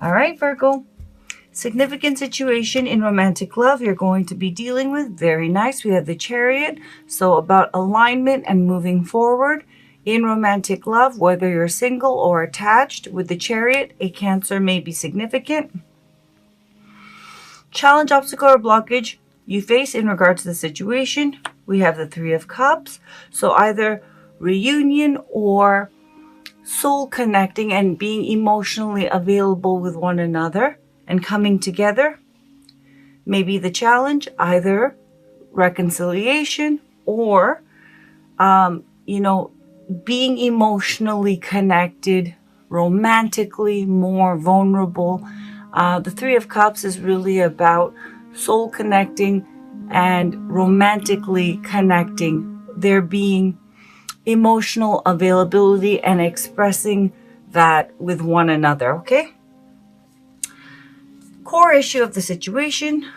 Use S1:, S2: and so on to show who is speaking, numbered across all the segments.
S1: All right, Virgo. Significant situation in romantic love you're going to be dealing with. Very nice. We have the Chariot. So about alignment and moving forward in romantic love, whether you're single or attached. With the Chariot, a Cancer may be significant. Challenge, obstacle, or blockage you face in regard to the situation. We have the Three of Cups. So either reunion or soul connecting and being emotionally available with one another and coming together. Maybe the challenge, either reconciliation or, being emotionally connected, romantically more vulnerable. The Three of Cups is really about soul connecting and romantically connecting. There being emotional availability and expressing that with one another, okay? Core issue of the situation,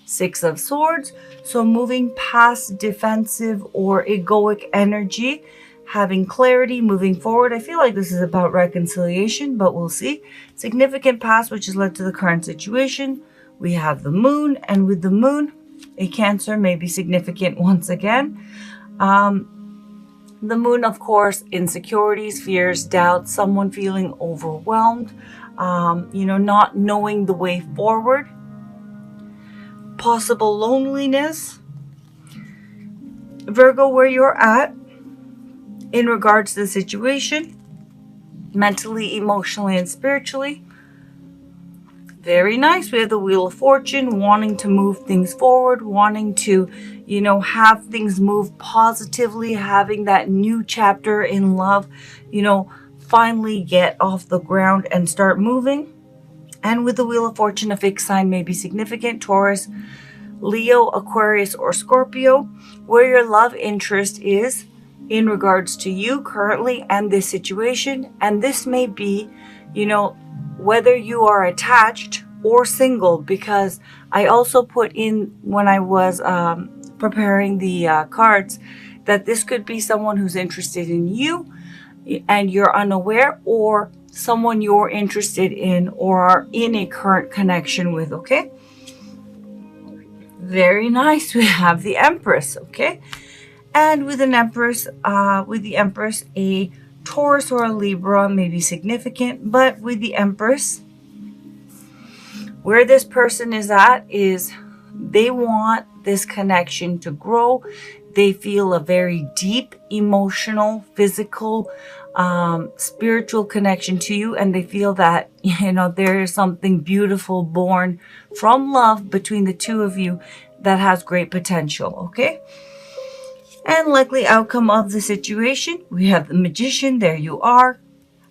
S1: Six of Swords. So moving past defensive or egoic energy, having clarity, moving forward. I feel like this is about reconciliation, but we'll see. Significant past, which has led to the current situation. We have the Moon, and with the Moon, a Cancer may be significant once again. The Moon, of course, insecurities, fears, doubts, someone feeling overwhelmed, not knowing the way forward, possible loneliness. Virgo, where you're at in regards to the situation, mentally, emotionally, and spiritually. Very nice. We have the Wheel of Fortune, wanting to move things forward, wanting to, have things move positively, having that new chapter in love, finally get off the ground and start moving. And with the Wheel of Fortune, a fixed sign may be significant. Taurus, Leo, Aquarius, or Scorpio, where your love interest is in regards to you currently and this situation. And this may be, whether you are attached or single, because I also put in when I was preparing the cards that this could be someone who's interested in you and you're unaware, or someone you're interested in or are in a current connection with, okay? Very nice. We have the Empress, okay? And with an Empress, a Taurus or a Libra may be significant, but with the Empress, where this person is at is they want this connection to grow. They feel a very deep emotional, physical, spiritual connection to you, and they feel that, there is something beautiful born from love between the two of you that has great potential, okay? And likely outcome of the situation, we have the Magician. There you are.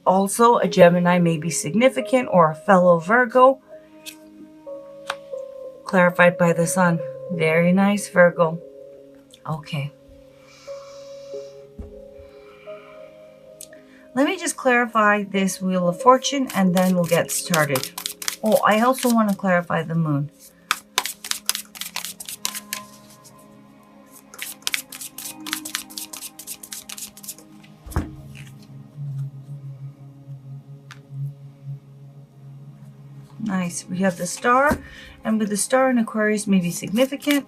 S1: Also, a Gemini may be significant, or a fellow Virgo. Clarified by the Sun. Very nice, Virgo. Okay. Let me just clarify this Wheel of Fortune, and then we'll get started. Oh, I also want to clarify the Moon. Nice. We have the Star, and with the Star in Aquarius may be significant.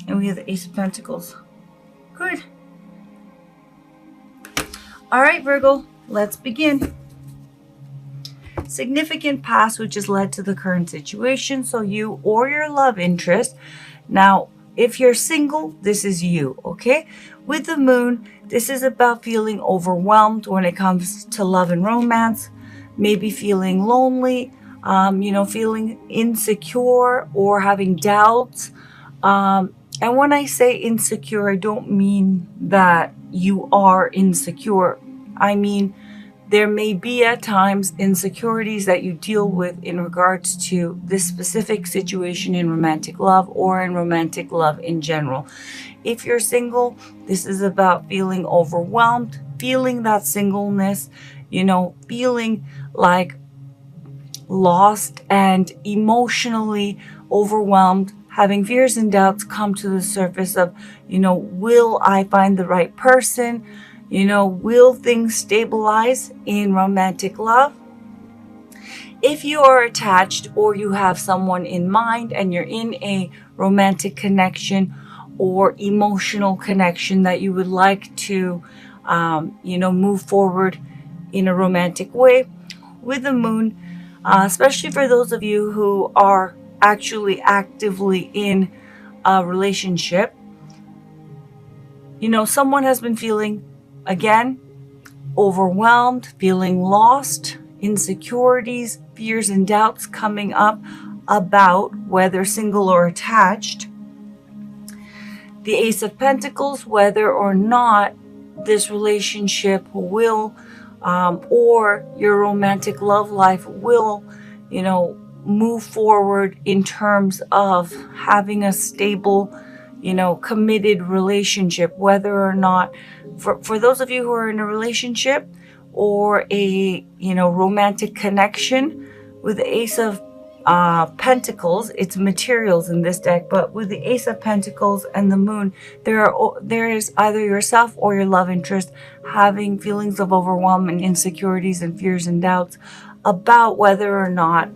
S1: And we have the Ace of Pentacles. Good. All right, Virgo, let's begin. Significant past, which has led to the current situation. So you or your love interest. Now, if you're single, this is you, okay? With the Moon, this is about feeling overwhelmed when it comes to love and romance. Maybe feeling lonely, feeling insecure or having doubts. And when I say insecure, I don't mean that you are insecure. I mean, there may be at times insecurities that you deal with in regards to this specific situation in romantic love or in romantic love in general. If you're single, this is about feeling overwhelmed, feeling that singleness, feeling like lost and emotionally overwhelmed, having fears and doubts come to the surface of, will I find the right person? Will things stabilize in romantic love? If you are attached or you have someone in mind and you're in a romantic connection or emotional connection that you would like to, move forward in a romantic way with the moon, especially for those of you who are actually actively in a relationship, someone has been feeling, again, overwhelmed, feeling lost, insecurities, fears, and doubts coming up about whether single or attached. The Ace of Pentacles, whether or not this relationship will, or your romantic love life will, move forward in terms of having a stable, committed relationship, whether or not, for those of you who are in a relationship or a, romantic connection with the Ace of Pentacles, it's materials in this deck, but with the Ace of Pentacles and the Moon, there is either yourself or your love interest having feelings of overwhelm and insecurities and fears and doubts about whether or not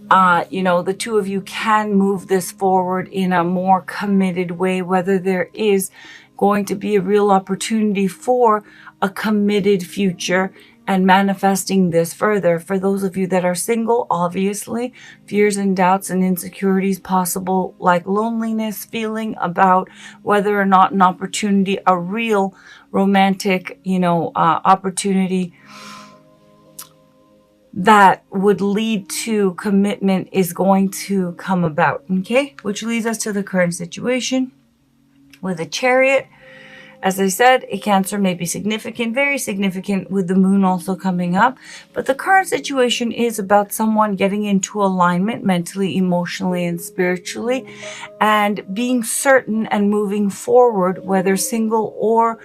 S1: the two of you can move this forward in a more committed way, whether there is going to be a real opportunity for a committed future and manifesting this further. For those of you that are single, obviously, fears and doubts and insecurities possible, like loneliness, feeling about whether or not an opportunity, a real romantic, opportunity that would lead to commitment is going to come about, okay? Which leads us to the current situation with a Chariot. As I said, a Cancer may be significant, very significant, with the Moon also coming up. But the current situation is about someone getting into alignment mentally, emotionally, and spiritually, and being certain and moving forward, whether single or,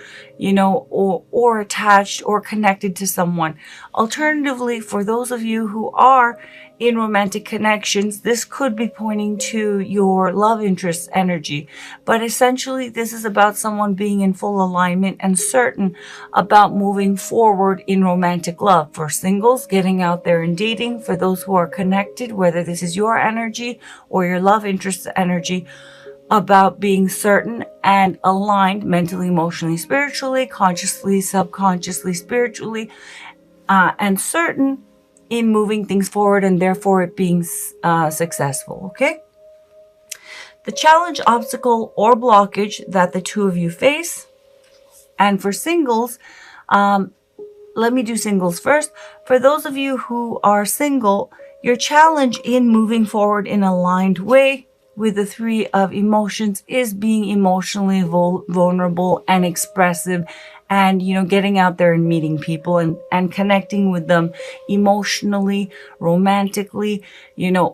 S1: or attached or connected to someone. Alternatively, for those of you who are in romantic connections, this could be pointing to your love interest energy. But essentially, this is about someone being in full alignment and certain about moving forward in romantic love. For singles, getting out there and dating. For those who are connected, whether this is your energy or your love interest energy, about being certain and aligned mentally, emotionally, spiritually, consciously, subconsciously, spiritually, and certain in moving things forward and therefore it being successful, okay? The challenge, obstacle, or blockage that the two of you face. And for singles, let me do singles first. For those of you who are single, your challenge in moving forward in an aligned way with the Three of Emotions is being emotionally vulnerable and expressive, and getting out there and meeting people and connecting with them emotionally, romantically. The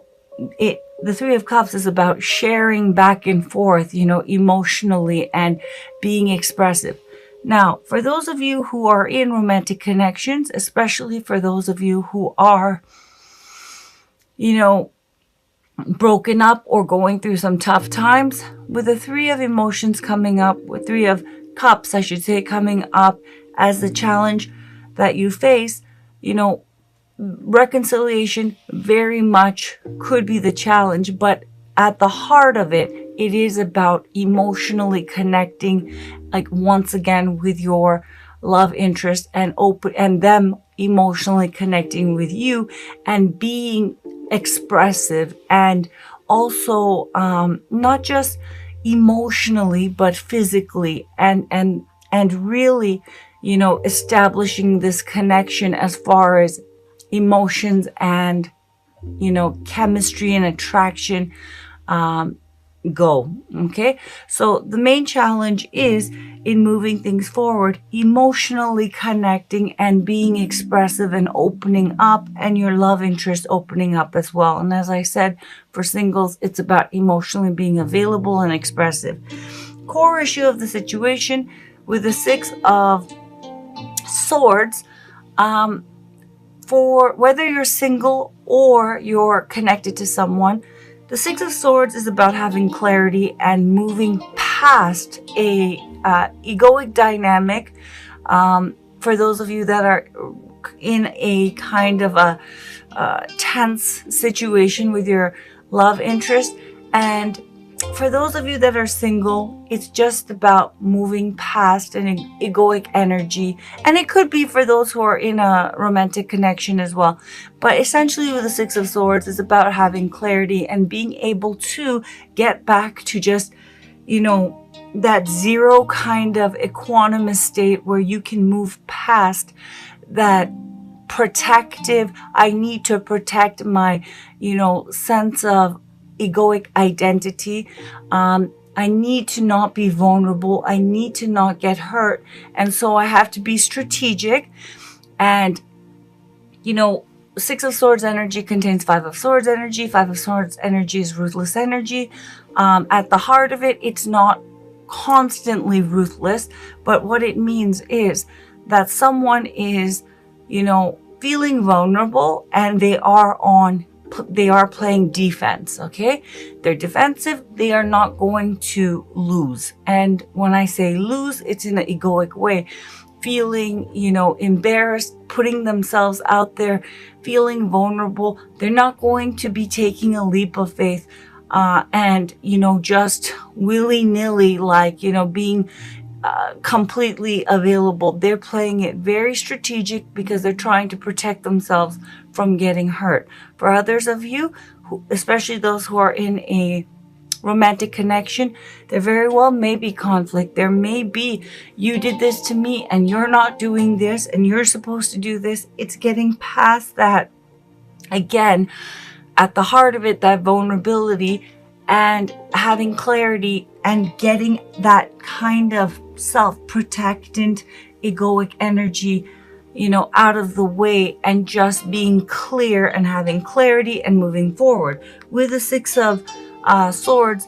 S1: Three of Cups is about sharing back and forth, emotionally and being expressive. Now, for those of you who are in romantic connections, especially for those of you who are, broken up or going through some tough times, with the Three of Emotions coming up, with Three of Cups, I should say, coming up as the challenge that you face, reconciliation very much could be the challenge, but at the heart of it, it is about emotionally connecting, like once again with your love interest and them emotionally connecting with you and being expressive, and also not just emotionally but physically and really establishing this connection as far as emotions and chemistry and attraction go. Okay, so the main challenge is in moving things forward, emotionally connecting and being expressive and opening up, and your love interest opening up as well. And as I said, for singles, it's about emotionally being available and expressive. Core issue of the situation with the Six of Swords, for whether you're single or you're connected to someone, the Six of Swords is about having clarity and moving past a egoic dynamic. For those of you that are in a kind of a tense situation with your love interest, and for those of you that are single, it's just about moving past an egoic energy. And it could be for those who are in a romantic connection as well. But essentially with the Six of Swords, it's about having clarity and being able to get back to just, that zero kind of equanimous state where you can move past that protective, I need to protect my, sense of egoic identity. I need to not be vulnerable. I need to not get hurt. And so I have to be strategic. And, Six of Swords energy contains Five of Swords energy. Five of Swords energy is ruthless energy. At the heart of it, it's not constantly ruthless, but what it means is that someone is, feeling vulnerable and they are playing defense, okay? They're defensive. They are not going to lose. And when I say lose, it's in an egoic way. Feeling, embarrassed, putting themselves out there, feeling vulnerable. They're not going to be taking a leap of faith and, just willy-nilly, being completely available. They're playing it very strategic because they're trying to protect themselves from getting hurt. For others of you, especially those who are in a romantic connection, there very well may be conflict. There may be, you did this to me and you're not doing this and you're supposed to do this. It's getting past that. Again, at the heart of it, that vulnerability and having clarity and getting that kind of self-protectant egoic energy, out of the way and just being clear and having clarity and moving forward. With the Six of Swords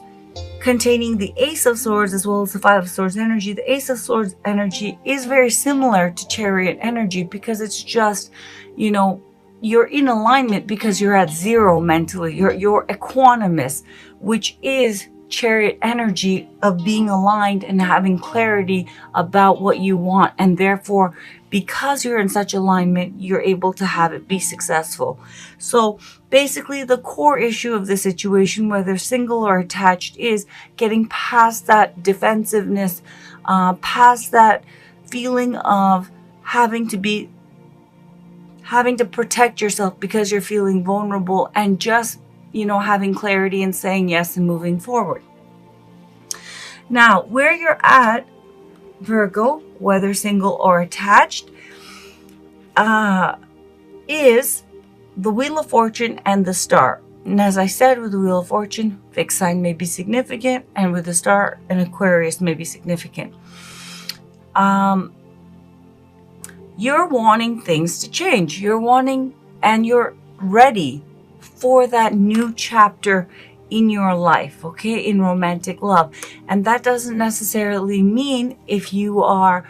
S1: containing the Ace of Swords as well as the Five of Swords energy, the Ace of Swords energy is very similar to Chariot energy because it's just, you're in alignment because you're at zero mentally. You're equanimous, which is Chariot energy of being aligned and having clarity about what you want. And therefore, because you're in such alignment, you're able to have it be successful. So basically, the core issue of the situation, whether single or attached, is getting past that defensiveness, past that feeling of having to protect yourself because you're feeling vulnerable, and just having clarity and saying yes and moving forward. Now, where you're at, Virgo, whether single or attached, is the Wheel of Fortune and the Star. And as I said, with the Wheel of Fortune, fixed sign may be significant, and with the Star, an Aquarius may be significant. You're wanting things to change. You're wanting, and you're ready for that new chapter in your life, okay, in romantic love. And that doesn't necessarily mean if you are,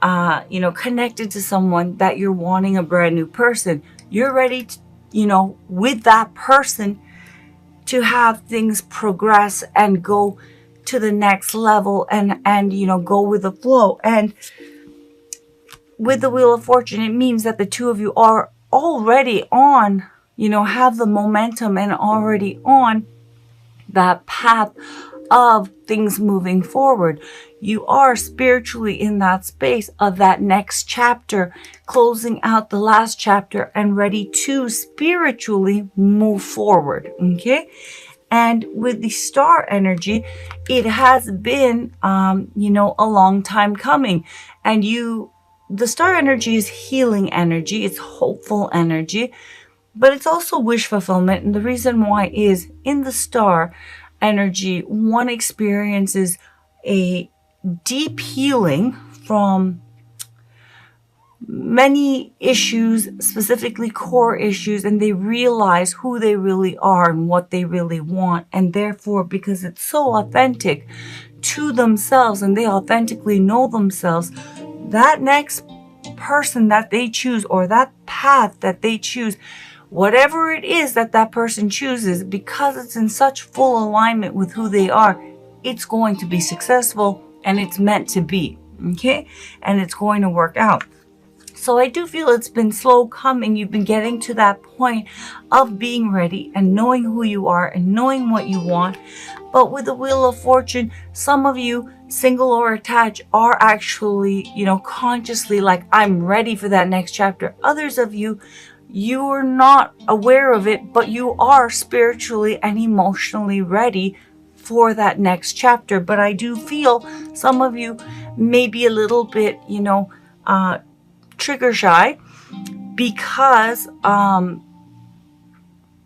S1: connected to someone that you're wanting a brand new person. You're ready to, with that person to have things progress and go to the next level and go with the flow. And with the Wheel of Fortune, it means that the two of you are already on, have the momentum and already on that path of things moving forward. You are spiritually in that space of that next chapter, closing out the last chapter and ready to spiritually move forward. Okay. And with the Star energy, it has been, a long time coming. And the Star energy is healing energy. It's hopeful energy. But it's also wish fulfillment. And the reason why is in the Star energy, one experiences a deep healing from many issues, specifically core issues, and they realize who they really are and what they really want. And therefore, because it's so authentic to themselves and they authentically know themselves, that next person that they choose or that path that they choose, whatever it is that person chooses, because it's in such full alignment with who they are, it's going to be successful and it's meant to be, okay? And it's going to work out. So I do feel it's been slow coming. You've been getting to that point of being ready and knowing who you are and knowing what you want. But with the Wheel of Fortune, some of you, single or attached, are actually, consciously like, I'm ready for that next chapter. Others of you, you are not aware of it, but you are spiritually and emotionally ready for that next chapter. But I do feel some of you may be a little bit, trigger shy because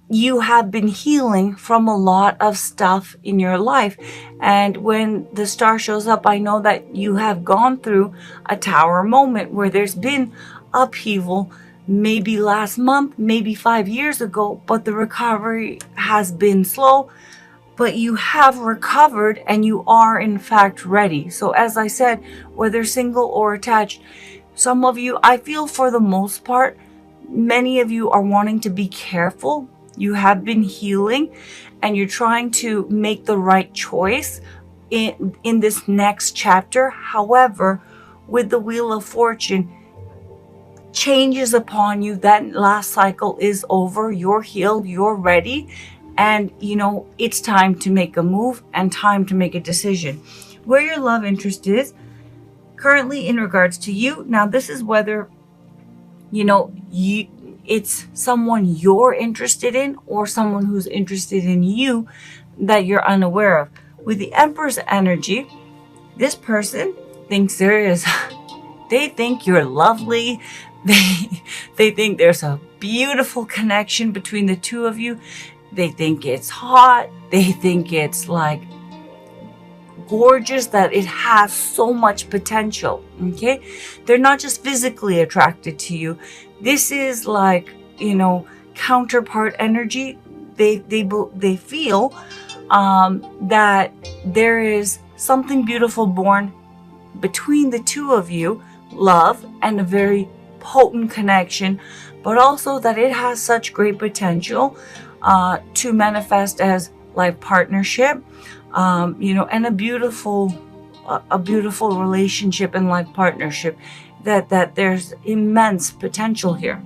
S1: you have been healing from a lot of stuff in your life. And when the star shows up, I know that you have gone through a tower moment where there's been upheaval, maybe last month, maybe 5 years ago, but the recovery has been slow. But you have recovered and you are in fact ready. So as I said, whether single or attached, some of you, I feel for the most part, many of you are wanting to be careful. You have been healing and you're trying to make the right choice in this next chapter. However, with the Wheel of Fortune, changes upon you. That last cycle is over. You're healed. You're ready. And, it's time to make a move and time to make a decision. Where your love interest is currently in regards to you. Now, this is whether, it's someone you're interested in or someone who's interested in you that you're unaware of. With the Empress energy, this person thinks they think you're lovely. They think there's a beautiful connection between the two of you. They think it's hot. They think it's like gorgeous, that it has so much potential. Okay, they're not just physically attracted to you. This is like, counterpart energy. They feel that there is something beautiful born between the two of you, love and a very potent connection, but also that it has such great potential to manifest as life partnership, and a beautiful relationship and life partnership, that there's immense potential here.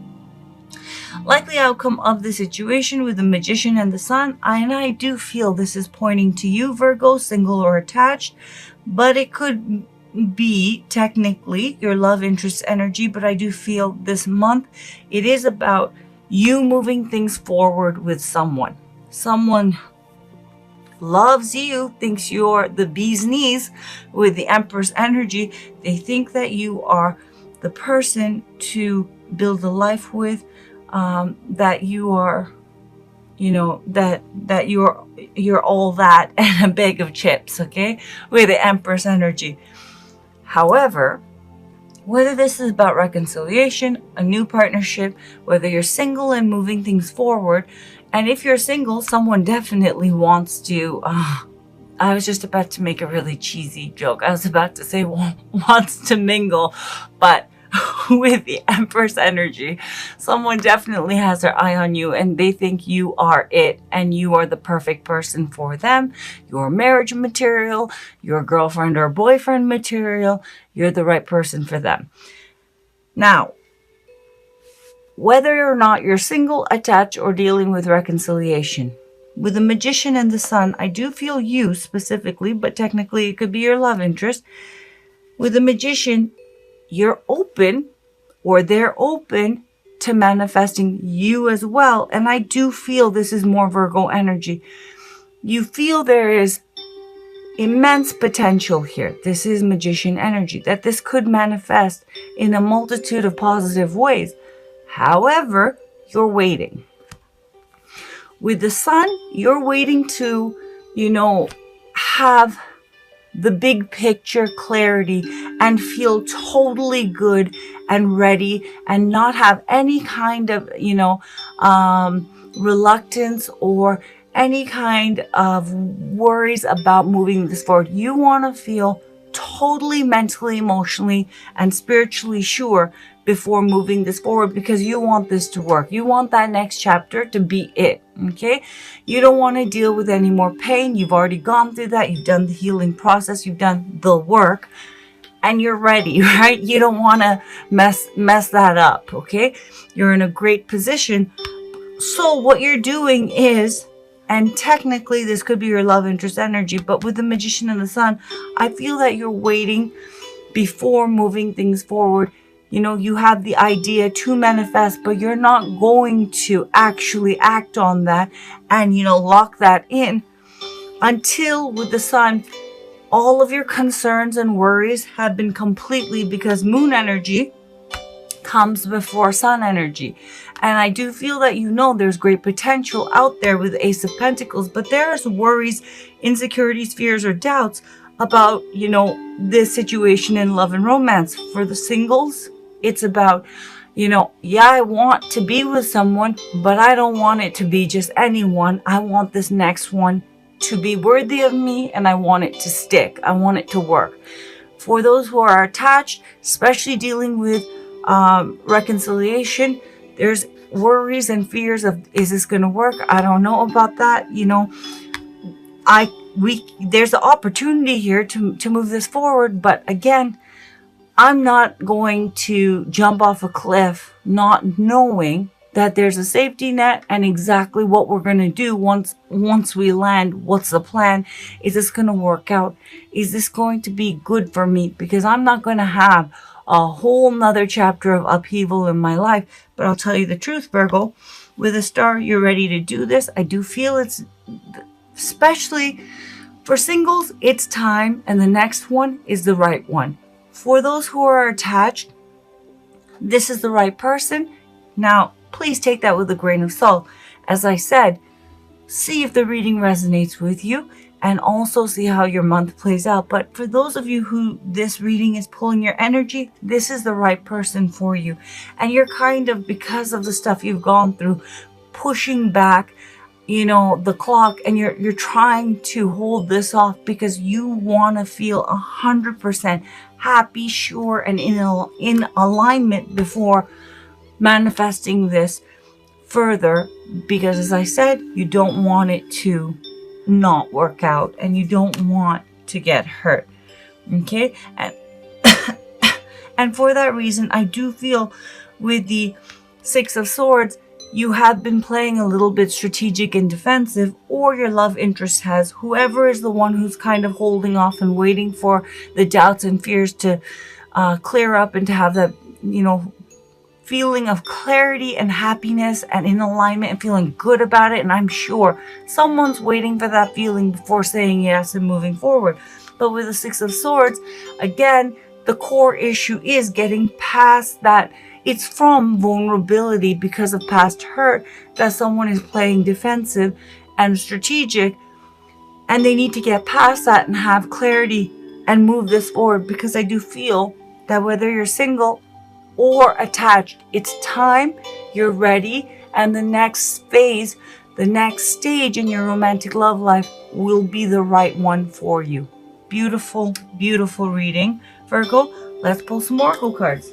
S1: Likely outcome of the situation with the Magician and the Sun, I do feel this is pointing to you, Virgo, single or attached, but it could be technically your love interest energy. But I do feel this month it is about you moving things forward with someone. Someone loves you, thinks you're the bee's knees with the Empress energy. They think that you are the person to build a life with, that you are, that you're all that and a bag of chips, okay, with the Empress energy. However, whether this is about reconciliation, a new partnership, whether you're single and moving things forward, and if you're single, someone definitely wants to, I was just about to make a really cheesy joke. I was about to say wants to mingle, but with the Empress energy, someone definitely has their eye on you and they think you are it and you are the perfect person for them. You're marriage material, you're girlfriend or boyfriend material, you're the right person for them. Now, whether or not you're single, attached, or dealing with reconciliation, with the Magician and the Sun, I do feel you specifically, but technically it could be your love interest. With the Magician, you're open, or they're open to manifesting you as well. And I do feel this is more Virgo energy. You feel there is immense potential here. This is Magician energy, that this could manifest in a multitude of positive ways. However, you're waiting. With the Sun, you're waiting to, have the big picture clarity and feel totally good and ready and not have any kind of, reluctance or any kind of worries about moving this forward. You want to feel totally mentally, emotionally, and spiritually sure before moving this forward, because you want this to work. You want that next chapter to be it, okay? You don't want to deal with any more pain. You've already gone through that. You've done the healing process. You've done the work, and you're ready, right? You don't want to mess that up, okay? You're in a great position. So what you're doing is, and technically this could be your love interest energy, but with the Magician and the Sun, I feel that you're waiting before moving things forward. You know, you have the idea to manifest, but you're not going to actually act on that and, you know, lock that in until with the Sun, all of your concerns and worries have been completely, because Moon energy comes before Sun energy. And I do feel that, you know, there's great potential out there with Ace of Pentacles, but there's worries, insecurities, fears, or doubts about, you know, this situation in love and romance. For the singles, it's about, you know, yeah, I want to be with someone, but I don't want it to be just anyone. I want this next one to be worthy of me, and I want it to stick. I want it to work. For those who are attached, especially dealing with reconciliation, there's worries and fears of, is this going to work? I don't know about that. You know, there's an opportunity here to move this forward, but again, I'm not going to jump off a cliff not knowing that there's a safety net and exactly what we're going to do once we land. What's the plan? Is this going to work out? Is this going to be good for me? Because I'm not going to have a whole nother chapter of upheaval in my life. But I'll tell you the truth, Virgo, with a star, you're ready to do this. I do feel it's, especially for singles, it's time, and the next one is the right one. For those who are attached, this is the right person. Now, please take that with a grain of salt. As I said, see if the reading resonates with you, and also see how your month plays out. But for those of you who this reading is pulling your energy, this is the right person for you. And you're kind of, because of the stuff you've gone through, pushing back, you know, the clock, and you're trying to hold this off because you want to feel 100% happy, sure, and in alignment before manifesting this further, because as I said, you don't want it to not work out and you don't want to get hurt, okay? And for that reason, I do feel with the Six of Swords, you have been playing a little bit strategic and defensive, or your love interest has. Whoever is the one who's kind of holding off and waiting for the doubts and fears to clear up, and to have that, you know, feeling of clarity and happiness and in alignment and feeling good about it. And I'm sure someone's waiting for that feeling before saying yes and moving forward. But with the Six of Swords, again, the core issue is getting past that. It's from vulnerability because of past hurt that someone is playing defensive and strategic, and they need to get past that and have clarity and move this forward. Because I do feel that whether you're single or attached, it's time, you're ready, and the next phase, the next stage in your romantic love life will be the right one for you. Beautiful, beautiful reading, Virgo. Let's pull some oracle cards.